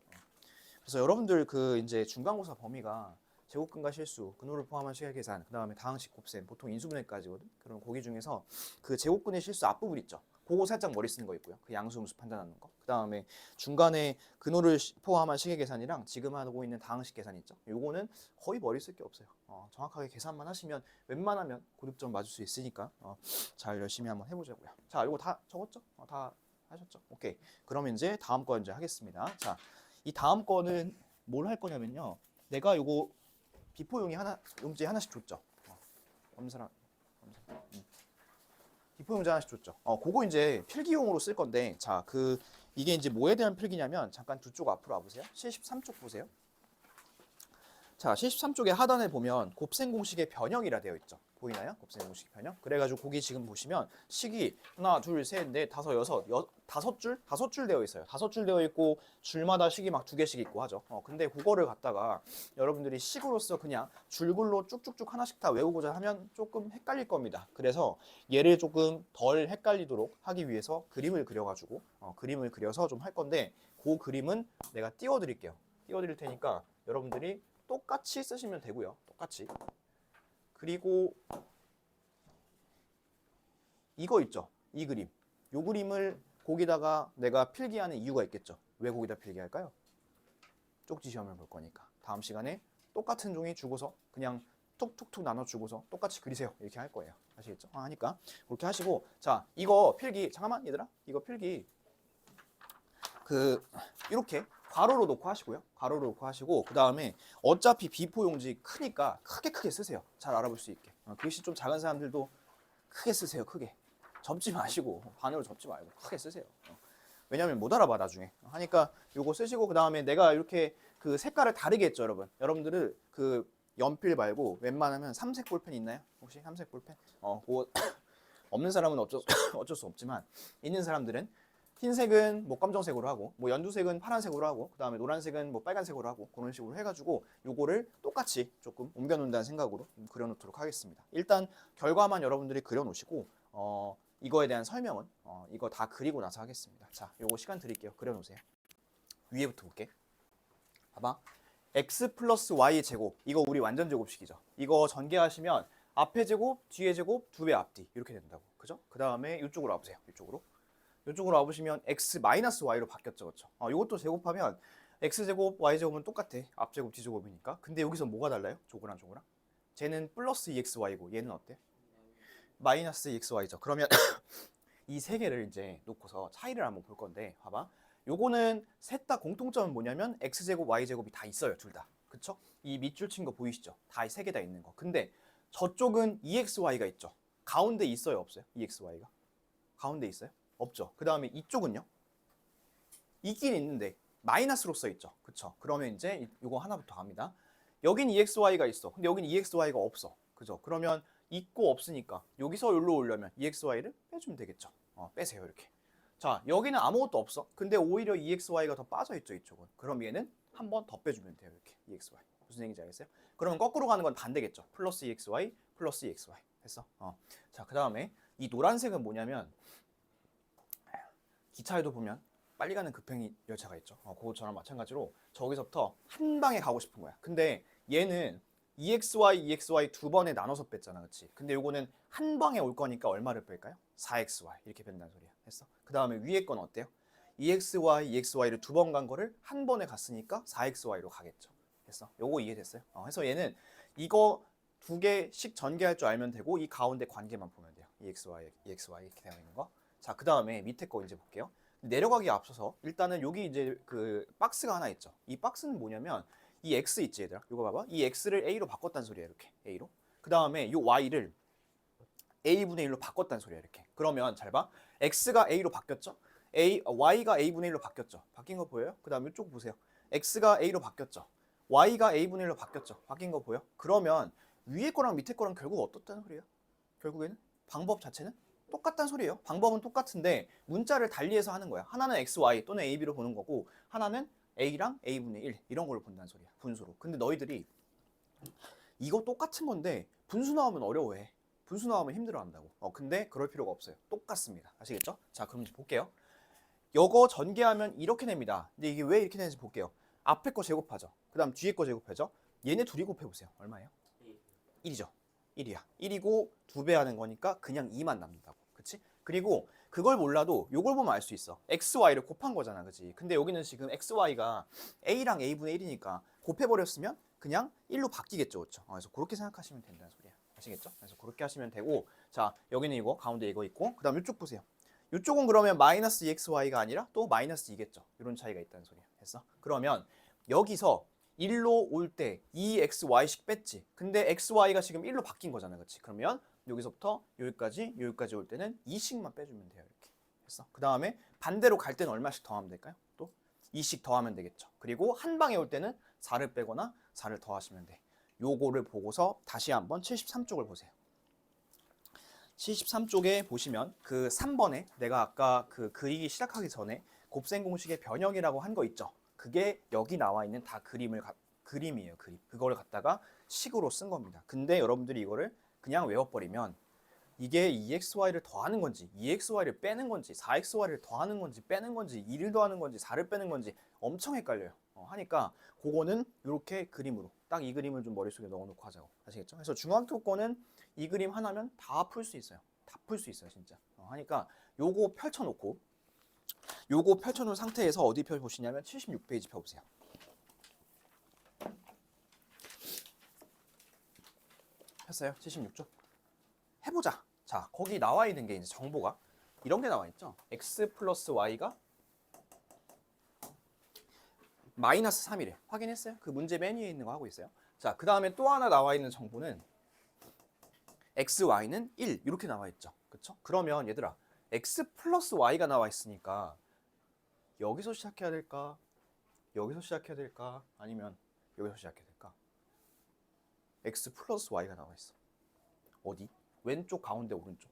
그래서 여러분들 그 이제 중간고사 범위가 제곱근과 실수, 근호를 포함한 시각 계산, 그 다음에 다항식 곱셈, 보통 인수분해까지거든. 그럼 거기 중에서 그 제곱근의 실수 앞부분 있죠. 그거 살짝 머리 쓰는 거 있고요. 그 양수음수 판단하는 거. 그 다음에 중간에 근호를 포함한 식의 계산이랑 지금 하고 있는 다항식 계산 있죠. 요거는 거의 머리 쓸 게 없어요. 정확하게 계산만 하시면 웬만하면 고득점 맞을 수 있으니까 잘 열심히 한번 해보자고요. 자, 요거 다 적었죠? 다 하셨죠? 오케이. 그러면 이제 다음 거 이제 하겠습니다. 자, 이 다음 거는 뭘 할 거냐면요. 내가 요거 비포용이 용지 하나씩 줬죠. 검사랑 비포용지 하나씩 줬죠. 그거 이제 필기용으로 쓸 건데, 자, 이게 이제 뭐에 대한 필기냐면, 잠깐 두 쪽 앞으로 와보세요. 73쪽 보세요. 자, 73쪽에 하단에 보면 곱셈 공식의 변형이라 되어 있죠. 보이나요? 곱셈 공식 변형. 그래가지고 거기 지금 보시면 식이 하나, 둘, 셋, 넷, 다섯, 여섯, 다섯 줄 되어 있어요. 다섯 줄 되어 있고 줄마다 식이 막 두 개씩 있고 하죠. 근데 그거를 갖다가 여러분들이 식으로서 그냥 줄글로 쭉쭉쭉 하나씩 다 외우고자 하면 조금 헷갈릴 겁니다. 그래서 얘를 조금 덜 헷갈리도록 하기 위해서 그림을 그려가지고 그림을 그려서 좀 할 건데, 그 그림은 내가 띄워드릴게요. 띄워드릴 테니까 여러분들이 똑같이 쓰시면 되고요. 똑같이. 그리고 이거 있죠. 이 그림. 이 그림을 거기다가 내가 필기하는 이유가 있겠죠. 왜 거기다 필기할까요? 쪽지 시험을 볼 거니까. 다음 시간에 똑같은 종이 주고서 그냥 툭툭툭 나눠주고서 똑같이 그리세요. 이렇게 할 거예요. 아시겠죠? 하니까 그렇게 하시고, 자, 이거 필기, 잠깐만 얘들아. 이거 필기 이렇게 괄호로 놓고 하시고요. 괄호로 놓고 하시고, 그 다음에 어차피 비포 용지 크니까 크게 쓰세요. 잘 알아볼 수 있게. 글씨 좀 작은 사람들도 크게 쓰세요. 크게. 접지 마시고, 반으로 접지 말고 크게 쓰세요. 왜냐면 못 알아봐 나중에. 하니까 요거 쓰시고, 그 다음에 내가 이렇게 그 색깔을 다르게 했죠, 여러분. 여러분들은 그 연필 말고 웬만하면 삼색 볼펜 있나요? 혹시 삼색 볼펜? 그거 없는 사람은 어쩔 수 없지만, 있는 사람들은 흰색은 뭐 검정색으로 하고, 뭐 연두색은 파란색으로 하고, 그 다음에 노란색은 뭐 빨간색으로 하고, 그런 식으로 해가지고 요거를 똑같이 조금 옮겨놓는다는 생각으로 그려놓도록 하겠습니다. 일단 결과만 여러분들이 그려놓으시고, 이거에 대한 설명은 이거 다 그리고 나서 하겠습니다. 자, 요거 시간 드릴게요. 그려놓으세요. 위에부터 볼게. 봐봐. x 플러스 y 제곱, 이거 우리 완전 제곱식이죠. 이거 전개하시면 앞에 제곱, 뒤에 제곱, 두 배 앞뒤 이렇게 된다고. 그죠? 그 다음에 이쪽으로 와보세요. 이쪽으로 와보시면 x 마이너스 y로 바뀌었죠. 그렇죠? 이것도 제곱하면 x제곱, y제곱은 똑같아. 앞제곱, 뒤제곱이니까. 근데 여기서 뭐가 달라요? 조그랑 쟤는 플러스 2xy고 얘는 어때? 마이너스 2xy죠. 그러면 이 세 개를 이제 놓고서 차이를 한번 볼 건데, 봐봐. 요거는 셋 다 공통점은 뭐냐면 x제곱, y제곱이 다 있어요. 둘 다. 그쵸? 이 밑줄 친 거 보이시죠? 다 세 개 다 있는 거. 근데 저쪽은 2xy가 있죠. 가운데 있어요? 없어요? 2xy가? 가운데 있어요? 없죠. 그 다음에 이쪽은요? 있긴 있는데 마이너스로 써 있죠. 그쵸? 그러면 이제 이거 하나부터 갑니다. 여긴 EXY가 있어. 근데 여긴 EXY가 없어. 그죠? 그러면 있고 없으니까 여기서 여기로 오려면 EXY를 빼주면 되겠죠. 빼세요. 이렇게. 자, 여기는 아무것도 없어. 근데 오히려 EXY가 더 빠져 있죠. 이쪽은. 그럼 얘는 한 번 더 빼주면 돼요. 이렇게. EXY. 무슨 얘기인지 알겠어요? 그러면 거꾸로 가는 건 반대겠죠. 플러스 EXY, 플러스 EXY. 됐어? 자, 그 다음에 이 노란색은 뭐냐면, 기차에도 보면 빨리 가는 급행 열차가 있죠. 그것처럼 마찬가지로 저기서부터 한 방에 가고 싶은 거야. 근데 얘는 EXY 두 번에 나눠서 뺐잖아. 그치? 근데 요거는 한 방에 올 거니까 얼마를 뺄까요? 4XY 이렇게 뺀다는 소리야. 했어? 그 다음에 위에 건 어때요? EXY를 두 번 간 거를 한 번에 갔으니까 4XY로 가겠죠. 됐어? 요거 이해됐어요? 그래서 얘는 이거 두 개씩 전개할 줄 알면 되고, 이 가운데 관계만 보면 돼요. EXY 이렇게 되어 있는 거. 자, 그 다음에 밑에 거 이제 볼게요. 내려가기 앞서서 일단은 여기 이제 그 박스가 하나 있죠. 이 박스는 뭐냐면 이 x 있지 얘들아. 이거 봐봐. 이 x를 a로 바꿨다는 소리야. 이렇게 a로. 그 다음에 이 y를 a분의 1로 바꿨다는 소리야. 이렇게. 그러면 잘 봐. x가 a로 바뀌었죠. y가 a분의 1로 바뀌었죠. 바뀐 거 보여요? 그 다음에 이쪽 보세요. x가 a로 바뀌었죠. y가 a분의 1로 바뀌었죠. 바뀐 거 보여? 그러면 위에 거랑 밑에 거랑 결국 어떻다는 소리야? 결국에는 방법 자체는 똑같다는 소리예요. 방법은 똑같은데 문자를 달리해서 하는 거야. 하나는 XY 또는 AB로 보는 거고, 하나는 A랑 A분의 1 이런 걸 본다는 소리야. 분수로. 근데 너희들이 이거 똑같은 건데 분수 나오면 어려워해. 분수 나오면 힘들어한다고. 근데 그럴 필요가 없어요. 똑같습니다. 아시겠죠? 자, 그럼 이제 볼게요. 이거 전개하면 이렇게 됩니다. 근데 이게 왜 이렇게 되는지 볼게요. 앞에 거 제곱하죠. 그 다음 뒤에 거 제곱하죠. 얘네 둘이 곱해보세요. 얼마예요? 1이죠. 1이야. 1이고 두 배 하는 거니까 그냥 2만 남는다고. 그치? 그리고 그걸 몰라도 요걸 보면 알 수 있어. xy를 곱한 거잖아, 그지? 근데 여기는 지금 xy가 a랑 a분의 1이니까 곱해버렸으면 그냥 1로 바뀌겠죠, 그렇죠? 그래서 그렇게 생각하시면 된다는 소리야. 아시겠죠? 그래서 그렇게 하시면 되고, 자, 여기는 이거, 가운데 이거 있고, 그 다음 이쪽 보세요. 이쪽은 그러면 마이너스 EXY가 아니라 또 마이너스 2겠죠. 이런 차이가 있다는 소리야. 됐어? 그러면 여기서 1로 올 때 2XY씩 뺐지. 근데 XY가 지금 1로 바뀐 거잖아, 그렇지? 그러면 여기서부터 여기까지 올 때는 2씩만 빼주면 돼요, 이렇게. 됐어? 그 다음에 반대로 갈 때는 얼마씩 더하면 될까요? 또 2씩 더하면 되겠죠. 그리고 한 방에 올 때는 4를 빼거나 4를 더하시면 돼. 요거를 보고서 다시 한번 73쪽을 보세요. 73쪽에 보시면 그 3번에 내가 아까 그 그리기 시작하기 전에 곱셈 공식의 변형이라고 한 거 있죠. 그게 여기 나와 있는 다 그림이에요, 그림. 그거를 갖다가 식으로 쓴 겁니다. 근데 여러분들이 이거를 그냥 외워버리면 이게 2xy를 더하는 건지 2xy를 빼는 건지 4xy를 더하는 건지 빼는 건지 2를 더하는 건지 4를 빼는 건지 엄청 헷갈려요. 하니까 그거는 이렇게 그림으로 딱 이 그림을 좀 머릿속에 넣어놓고 하자고. 아시겠죠? 그래서 중학교 거는 이 그림 하나면 다 풀 수 있어요. 다 풀 수 있어요, 진짜. 하니까 요거 펼쳐놓고 요거 펼쳐놓은 상태에서 어디 펴보시냐면 76페이지 펴보세요. 폈어요? 76쪽? 해보자. 자, 거기 나와 있는 게 이제 정보가 이런 게 나와 있죠. x 플러스 y가 마이너스 3이래. 확인했어요? 그 문제 맨 위에 있는 거 하고 있어요. 자, 그 다음에 또 하나 나와 있는 정보는 x, y는 1 이렇게 나와 있죠. 그쵸? 그러면 얘들아 x 플러스 y가 나와 있으니까 여기서 시작해야 될까? 여기서 시작해야 될까? 아니면 여기서 시작해야 될까? x 플러스 y가 나와 있어. 어디? 왼쪽, 가운데, 오른쪽.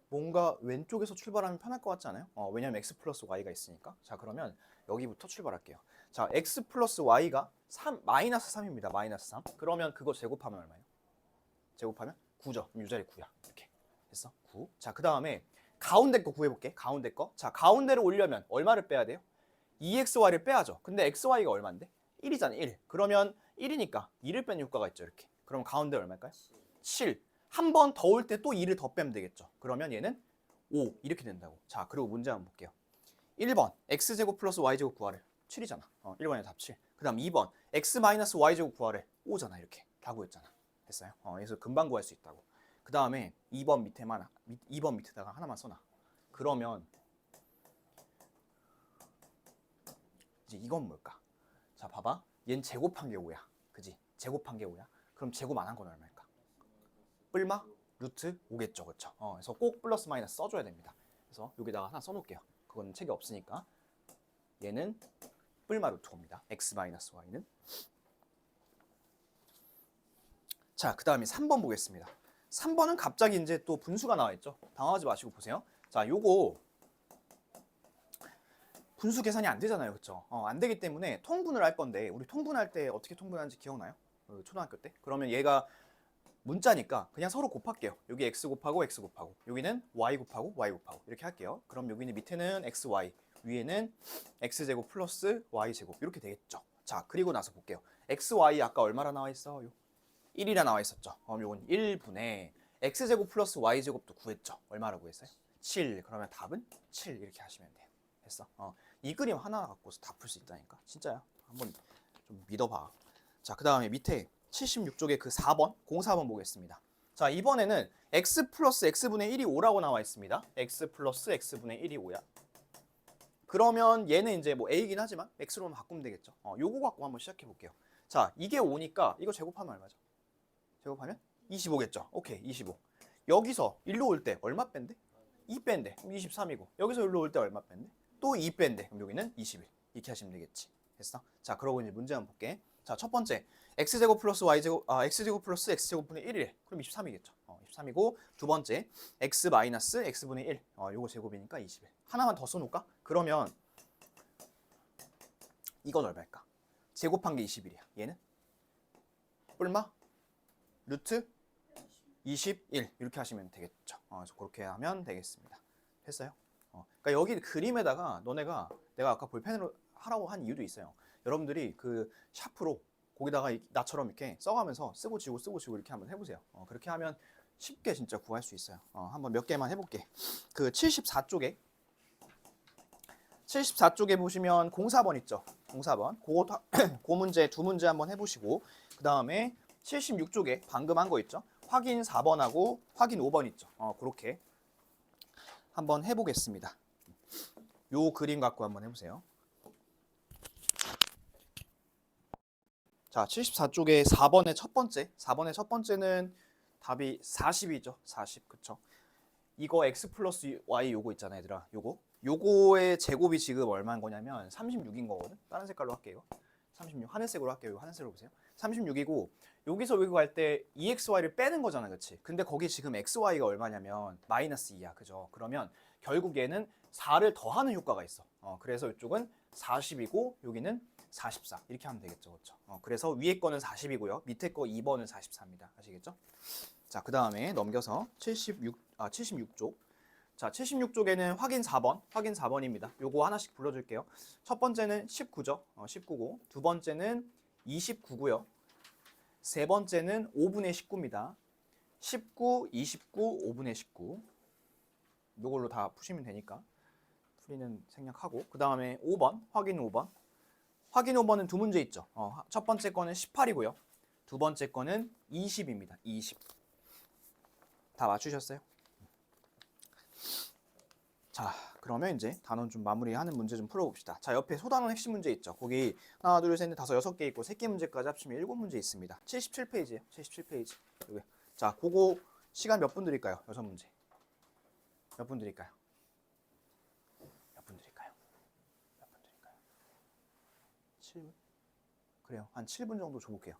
뭔가 왼쪽에서 출발하면 편할 것 같지 않아요? 왜냐면 x 플러스 y가 있으니까. 자, 그러면 여기부터 출발할게요. 자, x 플러스 y가 마이너스 3입니다. 마이너스 3. 그러면 그거 제곱하면 얼마예요? 제곱하면 9죠. 그럼 이 자리 9야. 이렇게. 됐어? 9. 자, 그 다음에 가운데 거 구해볼게. 가운데 거. 자, 가운데를 오려면 얼마를 빼야 돼요? 2xy를 빼야죠. 근데 xy가 얼마인데? 1이잖아, 1. 그러면 1이니까 2를 빼는 효과가 있죠, 이렇게. 그럼 가운데 얼마일까요? 7. 한 번 더 올 때 또 2를 더 빼면 되겠죠. 그러면 얘는 5 이렇게 된다고. 자, 그리고 문제 한번 볼게요. 1번 x제곱 플러스 y제곱 구하래. 7이잖아. 1번의 답 7. 그 다음 2번 x 마이너스 y제곱 구하래. 5잖아, 이렇게. 다 구했잖아. 됐어요? 그래서 금방 구할 수 있다고. 그 다음에 2번 밑에다가 하나만 써놔. 그러면 이제 이건 뭘까? 자, 봐봐. 얘는 제곱한 게 5야. 그지? 제곱한 게 5야. 그럼 제곱 안 한 건 얼마일까? 뿔마 루트 5겠죠, 그렇죠? 그래서 꼭 플러스 마이너스 써줘야 됩니다. 그래서 여기다가 하나 써놓을게요. 그건 책이 없으니까. 얘는 뿔마 루트 5입니다. x 마이너스 y는. 자, 그 다음에 3번 보겠습니다. 3번은 갑자기 이제 또 분수가 나와 있죠. 당황하지 마시고 보세요. 자, 요거 분수 계산이 안 되잖아요, 그렇죠? 안 되기 때문에 통분을 할 건데 우리 통분할 때 어떻게 통분하는지 기억나요? 초등학교 때? 그러면 얘가 문자니까 그냥 서로 곱할게요. 여기 x 곱하고 x 곱하고 여기는 y 곱하고 y 곱하고 이렇게 할게요. 그럼 여기는 밑에는 xy, 위에는 x제곱 플러스 y제곱 이렇게 되겠죠. 자, 그리고 나서 볼게요. xy 아까 얼마나 나와 있어? 1이라 나와 있었죠. 요건 1분의 x제곱 플러스 y제곱도 구했죠. 얼마라고 구했어요? 7. 그러면 답은 7 이렇게 하시면 돼요. 됐어? 이 그림 하나 갖고서 다 풀 수 있다니까. 진짜야. 한번 좀 믿어봐. 자, 그 다음에 밑에 76쪽에 그 4번, 04번 보겠습니다. 자, 이번에는 x 플러스 x분의 1이 5라고 나와 있습니다. x 플러스 x분의 1이 5야. 그러면 얘는 이제 뭐 a이긴 하지만 x로만 바꾸면 되겠죠. 요거 갖고 한번 시작해 볼게요. 자, 이게 5니까 이거 제곱하면 얼마죠? 제곱하면 25겠죠. 오케이, 25. 여기서 1로 올 때 얼마 뺀대? 2 뺀대. 그럼 23이고. 여기서 1로 올 때 얼마 뺀대? 또 2 뺀대. 그럼 여기는 21. 이렇게 하시면 되겠지. 됐어? 자, 그러고 이제 문제 한번 볼게. 자, 첫 번째. x제곱 플러스 y제곱, x제곱 플러스 x제곱분의 1이래. 그럼 23이겠죠. 23이고, 두 번째. x 마이너스 x분의 1. 요거 제곱이니까 21. 하나만 더 써놓을까? 그러면 이건 얼마일까? 제곱한 게 21이야. 얘는? 얼마? 루트 21 이렇게 하시면 되겠죠. 그래서 그렇게 하면 되겠습니다. 했어요? 그러니까 여기 그림에다가 너네가 내가 아까 볼펜으로 하라고 한 이유도 있어요. 여러분들이 그 샤프로 거기다가 나처럼 이렇게 써가면서 쓰고 지우고 이렇게 한번 해보세요. 그렇게 하면 쉽게 진짜 구할 수 있어요. 한번 몇 개만 해볼게. 그 74쪽에 보시면 04번 있죠. 04번. 그 문제 두 문제 한번 해보시고 그 다음에 76쪽에 방금 한 거 있죠. 확인 4번하고 확인 5번 있죠. 그렇게 한번 해보겠습니다. 요 그림 갖고 한번 해보세요. 자, 74쪽에 4번의 첫 번째는 답이 40이죠. 40, 그쵸? 이거 x 플러스 y 요거 있잖아요, 얘들아. 요거의 제곱이 지금 얼마인 거냐면 36인 거거든. 다른 색깔로 할게요. 36, 하늘색으로 할게요. 하늘색으로 보세요. 36이고 여기서 여기 갈 때 2xy를 빼는 거잖아, 그치? 근데 거기 지금 xy가 얼마냐면 마이너스 2야, 그죠? 그러면 결국 얘는 4를 더하는 효과가 있어. 그래서 이쪽은 40이고 여기는 44 이렇게 하면 되겠죠, 그렇죠? 그래서 위에 거는 40이고요, 밑에 거 2번은 44입니다. 아시겠죠? 자, 그 다음에 넘겨서 76쪽. 자, 76쪽에는 확인 4번입니다. 요거 하나씩 불러줄게요. 첫 번째는 19죠. 19고, 두 번째는 29고요. 세 번째는 5분의 19입니다. 19, 29, 5분의 19. 요걸로 다 푸시면 되니까 풀이는 생략하고, 그 다음에 5번, 확인 5번. 확인 5번은 두 문제 있죠. 첫 번째 거는 18이고요. 두 번째 거는 20입니다. 20. 다 맞추셨어요? 자, 그러면 이제 단원 좀 마무리하는 문제 좀 풀어봅시다. 자, 옆에 소단원 핵심 문제 있죠. 거기 하나, 둘, 셋, 넷, 다섯, 6개 있고 3개 문제까지 합치면 7문제 있습니다. 77페이지예요. 77페이지. 여기. 자, 그거 시간 몇 분 드릴까요? 6문제. 몇 분 드릴까요? 몇 분 드릴까요? 몇 분 드릴까요? 7분? 그래요. 한 7분 정도 줘볼게요.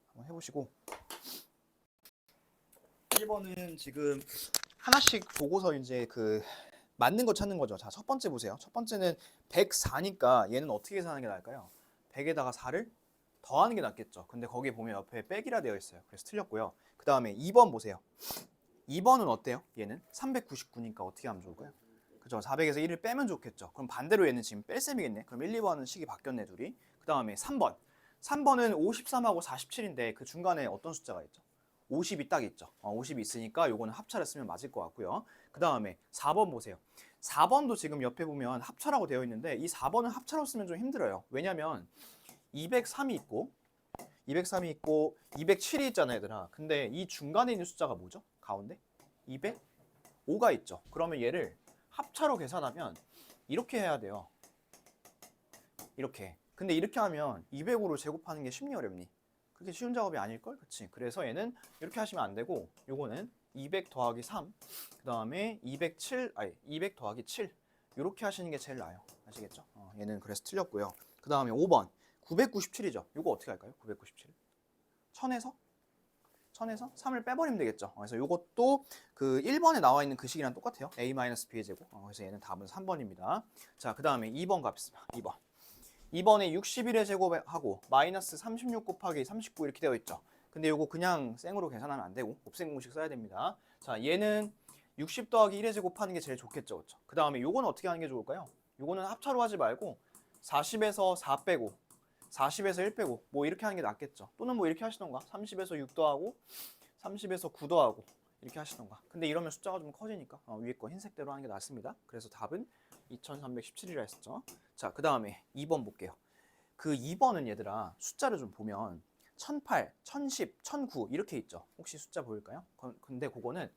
한번 해보시고. 1번은 지금 하나씩 보고서 이제 그 맞는 거 찾는 거죠. 자, 첫 번째 보세요. 첫 번째는 104니까 얘는 어떻게 계산하는 게 나을까요? 100에다가 4를 더하는 게 낫겠죠. 근데 거기 보면 옆에 빼기라 되어 있어요. 그래서 틀렸고요. 그 다음에 2번 보세요. 2번은 어때요? 얘는 399니까 어떻게 하면 좋을까요? 그죠? 400에서 1을 빼면 좋겠죠. 그럼 반대로 얘는 지금 뺄 셈이겠네. 그럼 1, 2번은 식이 바뀌었네, 둘이. 그 다음에 3번. 3번은 53하고 47인데 그 중간에 어떤 숫자가 있죠? 50이 딱 있죠. 50이 있으니까 요거는 합차를 쓰면 맞을 것 같고요. 그 다음에 4번 보세요. 4번도 지금 옆에 보면 합차라고 되어 있는데 이 4번은 합차로 쓰면 좀 힘들어요. 왜냐면 203이 있고 207이 있잖아요, 얘들아. 근데 이 중간에 있는 숫자가 뭐죠? 가운데? 205가 있죠. 그러면 얘를 합차로 계산하면 이렇게 해야 돼요. 이렇게. 근데 이렇게 하면 200으로 제곱하는 게 쉽니 어렵니? 그게 쉬운 작업이 아닐걸? 그치? 그래서 얘는 이렇게 하시면 안 되고 요거는 200 더하기 3, 그 다음에 200 더하기 7 이렇게 하시는 게 제일 나아요. 아시겠죠? 얘는 그래서 틀렸고요. 그 다음에 5번 997이죠. 요거 어떻게 할까요? 997 1000에서 3을 빼버리면 되겠죠. 그래서 요것도 그 1번에 나와 있는 그 식이랑 똑같아요. a-b의 제곱. 그래서 얘는 답은 3번입니다. 자, 그 다음에 2번 값입니다. 2번에 61의 제곱하고 마이너스 36 곱하기 39 이렇게 되어 있죠. 근데 요거 그냥 생으로 계산하면 안 되고 곱셈 공식 써야 됩니다. 자, 얘는 60 더하기 1의 제곱하는 게 제일 좋겠죠. 그렇죠? 그 다음에 요거는 어떻게 하는 게 좋을까요? 요거는 합차로 하지 말고 40에서 4 빼고 40에서 1 빼고 뭐 이렇게 하는 게 낫겠죠. 또는 뭐 이렇게 하시던가 30에서 6 더하고 30에서 9 더하고 이렇게 하시던가. 근데 이러면 숫자가 좀 커지니까 위에 거 흰색대로 하는 게 낫습니다. 그래서 답은 2317이라 했었죠. 자, 그 다음에 2번 볼게요. 그 2번은 얘들아 숫자를 좀 보면 1008, 1010, 1009 이렇게 있죠. 혹시 숫자 보일까요? 근데 그거는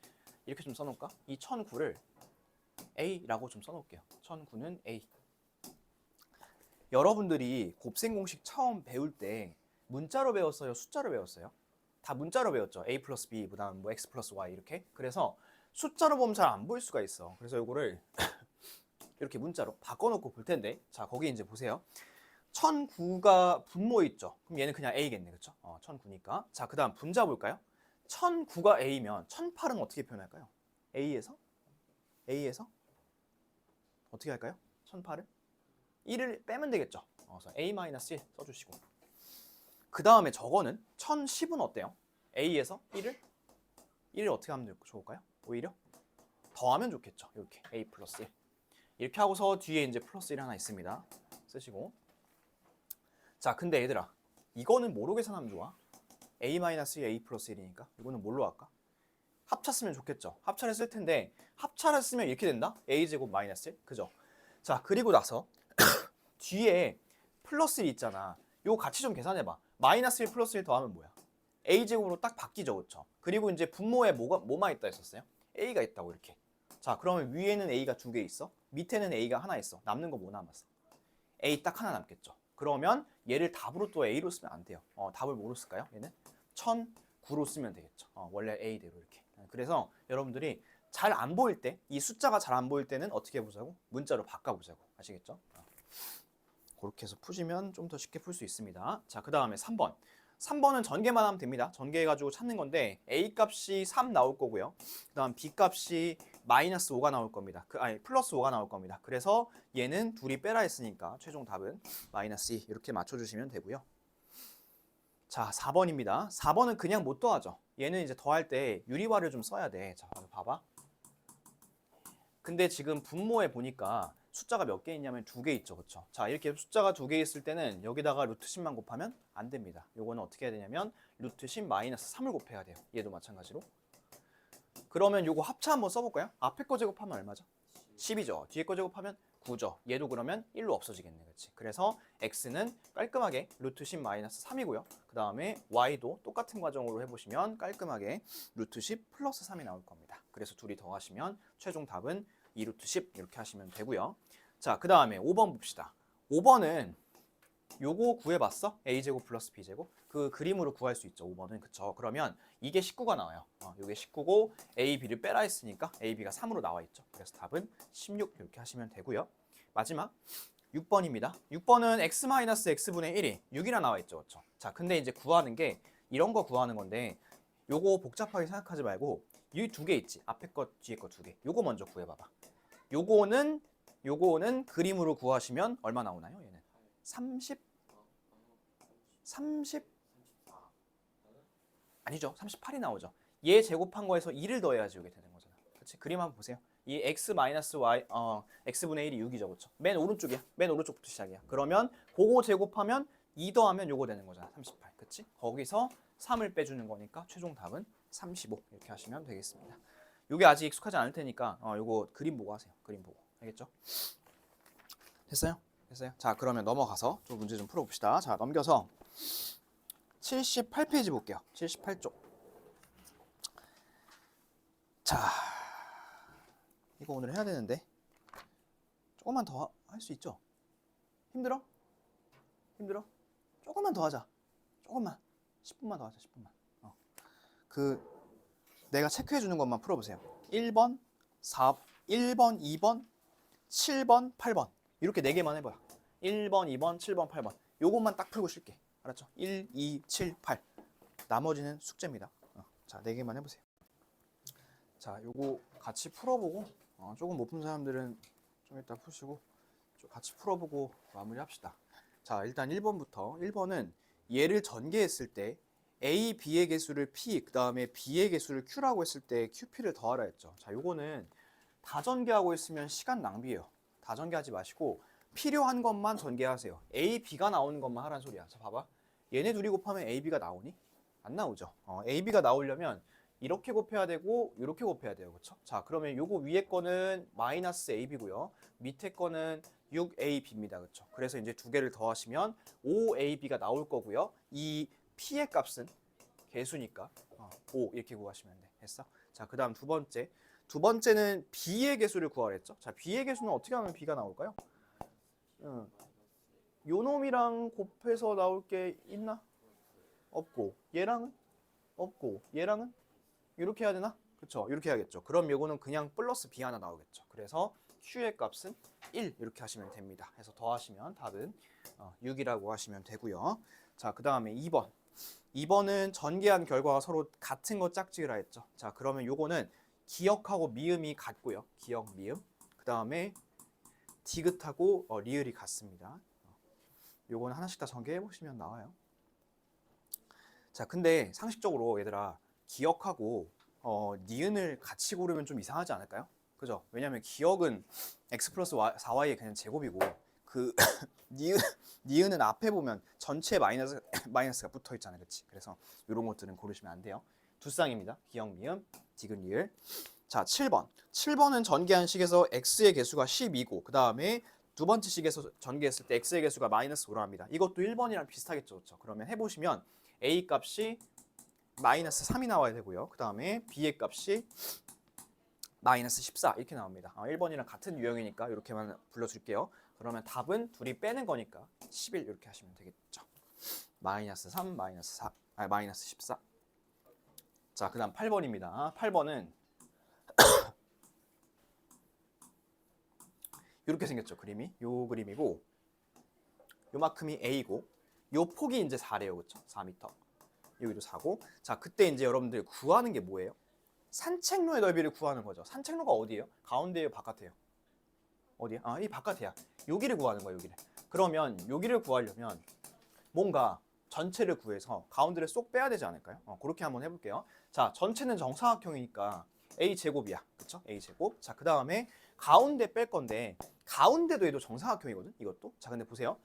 이렇게 좀 써놓을까? 이 1009를 A라고 좀 써놓을게요. 1009는 A. 여러분들이 곱셈 공식 처음 배울 때 문자로 배웠어요? 숫자로 배웠어요? 다 문자로 배웠죠. A 플러스 B, 그 다음 뭐 X 플러스 Y 이렇게. 그래서 숫자로 보면 잘 안 보일 수가 있어. 그래서 이거를 이렇게 문자로 바꿔놓고 볼 텐데, 자, 거기 이제 보세요. 1009가 분모 있죠. 그럼 얘는 그냥 A겠네, 그렇죠? 1009니까. 자, 그 다음 분자 볼까요? 1009가 A면 1008은 어떻게 표현할까요? A에서 어떻게 할까요? 1008을 1을 빼면 되겠죠. 그래서 A-1 써주시고. 그 다음에 저거는 1010은 어때요? A에서 1을 어떻게 하면 좋을까요? 오히려 더하면 좋겠죠. 이렇게 A 플러스 1 이렇게 하고서 뒤에 이제 플러스 1 하나 있습니다. 쓰시고. 자, 근데 얘들아 이거는 뭐로 계산하면 좋아? A-1 A 플러스 1이니까 이거는 뭘로 할까? 합쳤으면 좋겠죠. 합차를 쓸 텐데 합차를 쓰면 이렇게 된다? a제곱 마이너스 1. 그죠? 자, 그리고 나서 뒤에 플러스 1 있잖아. 요거 같이 좀 계산해봐. 마이너스 1 플러스 1 더하면 뭐야? a제곱으로 딱 바뀌죠. 그쵸? 그리고 이제 분모에 뭐만 있다 했었어요? a가 있다고 이렇게. 자, 그러면 위에는 a가 2개 있어. 밑에는 a가 하나 있어. 남는 거 뭐 남았어? a 딱 하나 남겠죠. 그러면 얘를 답으로 또 a로 쓰면 안 돼요. 답을 뭐로 쓸까요? 얘는 1009로 쓰면 되겠죠. 원래 a대로 이렇게. 그래서 여러분들이 잘 안 보일 때, 이 숫자가 잘 안 보일 때는 어떻게 해보자고? 문자로 바꿔보자고. 아시겠죠? 그렇게 해서 푸시면 좀 더 쉽게 풀 수 있습니다. 자, 그 다음에 3번. 3번은 전개만 하면 됩니다. 전개해가지고 찾는 건데 a 값이 3 나올 거고요. 그 다음 b 값이 마이너스 5가 나올 겁니다. 아니 플러스 5가 나올 겁니다. 그래서 얘는 둘이 빼라 했으니까 최종 답은 마이너스 2 이렇게 맞춰주시면 되고요. 자, 4번입니다. 4번은 그냥 못 더하죠. 얘는 이제 더할 때 유리화를 좀 써야 돼. 자, 봐봐. 근데 지금 분모에 보니까 숫자가 몇 개 있냐면 2개 있죠. 그쵸? 자, 이렇게 숫자가 2개 있을 때는 여기다가 루트 10만 곱하면 안 됩니다. 요거는 어떻게 해야 되냐면 루트 10 마이너스 3을 곱해야 돼요. 얘도 마찬가지로. 그러면 요거 합차 한번 써볼까요? 앞에 거 제곱하면 얼마죠? 10이죠. 뒤에 거 제곱하면 9죠. 얘도 그러면 1로 없어지겠네. 그치? 그래서 x는 깔끔하게 루트 10 마이너스 3이고요. 그 다음에 y도 똑같은 과정으로 해보시면 깔끔하게 루트 10 플러스 3이 나올 겁니다. 그래서 둘이 더하시면 최종 답은 2루트 10 이렇게 하시면 되고요. 자, 그 다음에 5번 봅시다. 5번은 요거 구해봤어? a제곱 플러스 b제곱? 그 그림으로 구할 수 있죠. 5번은. 그쵸? 그러면 이게 19가 나와요. 요게 19고 a, b를 빼라 했으니까 a, b가 3으로 나와 있죠. 그래서 답은 16 이렇게 하시면 되고요. 마지막 6번입니다. 6번은 x-x분의 1이 6이라 나와 있죠. 그쵸? 자, 근데 이제 구하는 게 이런 거 구하는 건데 요거 복잡하게 생각하지 말고 이 2개 있지. 앞에 거, 뒤에 거 2개. 요거 먼저 구해봐봐. 요거는 그림으로 구하시면 얼마 나오나요? 얘는 30 아니죠. 38이 나오죠. 얘 제곱한 거에서 2를 더해야지 이게 되는 거잖아. 그렇지? 그림 한번 보세요. 이 x분의 1이 6이죠. 그렇죠? 맨 오른쪽이야. 맨 오른쪽부터 시작이야. 그러면 그거 제곱하면 2 더하면 요거 되는 거잖아. 38. 그렇지? 거기서 3을 빼주는 거니까 최종 답은 35 이렇게 하시면 되겠습니다. 요게 아직 익숙하지 않을 테니까 요거 그림 보고 하세요. 그림 보고. 알겠죠? 됐어요? 됐어요? 자, 그러면 넘어가서 좀 문제 좀 풀어봅시다. 자, 넘겨서 78페이지 볼게요. 78쪽. 자, 이거 오늘 해야 되는데 조금만 더 할 수 있죠? 힘들어? 힘들어? 조금만 더 하자. 조금만. 10분만 더 하자. 10분만. 내가 체크해 주는 것만 풀어보세요. 1번, 2번, 7번, 8번. 이렇게 4개만 해봐요. 1번, 2번, 7번, 8번. 요것만 딱 풀고 쉴게. 알았죠? 1, 2, 7, 8. 나머지는 숙제입니다. 자, 4개만 해보세요. 자, 요거 같이 풀어보고 조금 못 푼 사람들은 좀 이따 푸시고 좀 같이 풀어보고 마무리합시다. 자, 일단 1번부터. 1번은 얘를 전개했을 때 A, B의 개수를 P, 그 다음에 B의 개수를 Q라고 했을 때 QP를 더하라 했죠. 자, 요거는 다 전개하고 있으면 시간 낭비예요. 다 전개하지 마시고 필요한 것만 전개하세요. A, B가 나오는 것만 하라는 소리야. 자, 봐봐. 얘네 둘이 곱하면 A, B가 나오니? 안 나오죠. A, B가 나오려면 이렇게 곱해야 되고 이렇게 곱해야 돼요. 그렇죠? 자, 그러면 요거 위에 거는 마이너스 AB고요. 밑에 거는 6AB입니다. 그렇죠? 그래서 이제 두 개를 더하시면 5AB가 나올 거고요. 이 P의 값은 개수니까 5 이렇게 구하시면 돼. 됐어? 자, 그 다음 두 번째. 두 번째는 B의 개수를 구하랬죠? 자, B의 개수는 어떻게 하면 B가 나올까요? 요 놈이랑 곱해서 나올 게 있나? 없고 얘랑은? 없고 얘랑은? 이렇게 해야 되나? 그쵸? 이렇게 해야겠죠. 그럼 요거는 그냥 플러스 B 하나 나오겠죠. 그래서 Q의 값은 1 이렇게 하시면 됩니다. 해서 더하시면 답은 6이라고 하시면 되고요. 자, 그 다음에 2번. 2번은 전개한 결과가 서로 같은 거 짝지으라 했죠. 자, 그러면 요거는 기역하고 미음이 같고요. 기역, 미음. 그 다음에 디귿하고 리을이 같습니다. 요거는 하나씩 다 전개해 보시면 나와요. 자, 근데 상식적으로 얘들아 기역하고 니은을 같이 고르면 좀 이상하지 않을까요? 그죠? 왜냐면 기역은 x 플러스 4y의 그냥 제곱이고 그 니은은 앞에 보면 전체 마이너스가 붙어 있잖아요. 그치? 그래서 이런 것들은 고르시면 안 돼요. 두 쌍입니다. 기역, 미음, 디귿, 리을. 자, 7번. 7번은 전개한 식에서 x의 개수가 12고 그 다음에 두 번째 식에서 전개했을 때 x의 개수가 마이너스 5로 합니다. 이것도 1번이랑 비슷하겠죠. 그렇죠? 그러면 해보시면 a 값이 마이너스 3이 나와야 되고요. 그 다음에 b의 값이 마이너스 14 이렇게 나옵니다. 1번이랑 같은 유형이니까 이렇게만 불러줄게요. 그러면 답은 둘이 빼는 거니까 11 이렇게 하시면 되겠죠. 마이너스 3, 마이너스 4, 마이너스 14. 자, 그 다음 8번입니다. 8번은 이렇게 생겼죠. 그림이. 요 그림이고 요만큼이 A고 요 폭이 이제 4래요. 그렇죠? 4m. 여기도 4고. 자, 그때 이제 여러분들 구하는 게 뭐예요? 산책로의 넓이를 구하는 거죠. 산책로가 어디예요? 가운데예요, 바깥에요? 어디야? 이 바깥이야. 여기를 구하는 거야, 여기를. 그러면 여기를 구하려면 뭔가 전체를 구해서 가운데를 쏙 빼야 되지 않을까요? 그렇게 한번 해볼게요. 자, 전체는 정사각형이니까 a제곱이야. 그쵸? a제곱. 자, 그 다음에 가운데 뺄 건데 가운데도 얘도 정사각형이거든, 이것도. 자, 근데 보세요.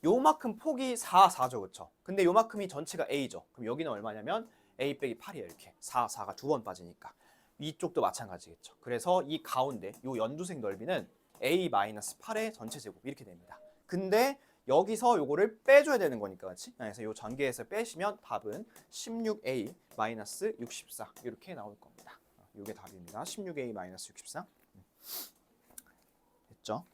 요만큼 폭이 4죠, 그쵸? 근데 요만큼이 전체가 a죠. 그럼 여기는 얼마냐면 a 빼기 8이에요, 이렇게. 4가 두 번 빠지니까. 이쪽도 마찬가지겠죠. 그래서 이 가운데, 요 연두색 넓이는 a-8의 전체 제곱 이렇게 됩니다. 근데 여기서 요거를 빼줘야 되는 거니까, 그렇지? 그래서 요 전개해서 빼시면 답은 16a-64 이렇게 나올 겁니다. 이게 답입니다. 16a-64 됐죠?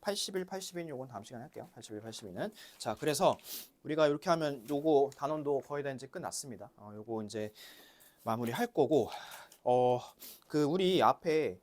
81, 82는 요건 다음 시간에 할게요. 81, 82는. 자, 그래서 우리가 이렇게 하면 요거 단원도 거의 다 이제 끝났습니다. 요거 이제 마무리 할 거고, 우리 앞에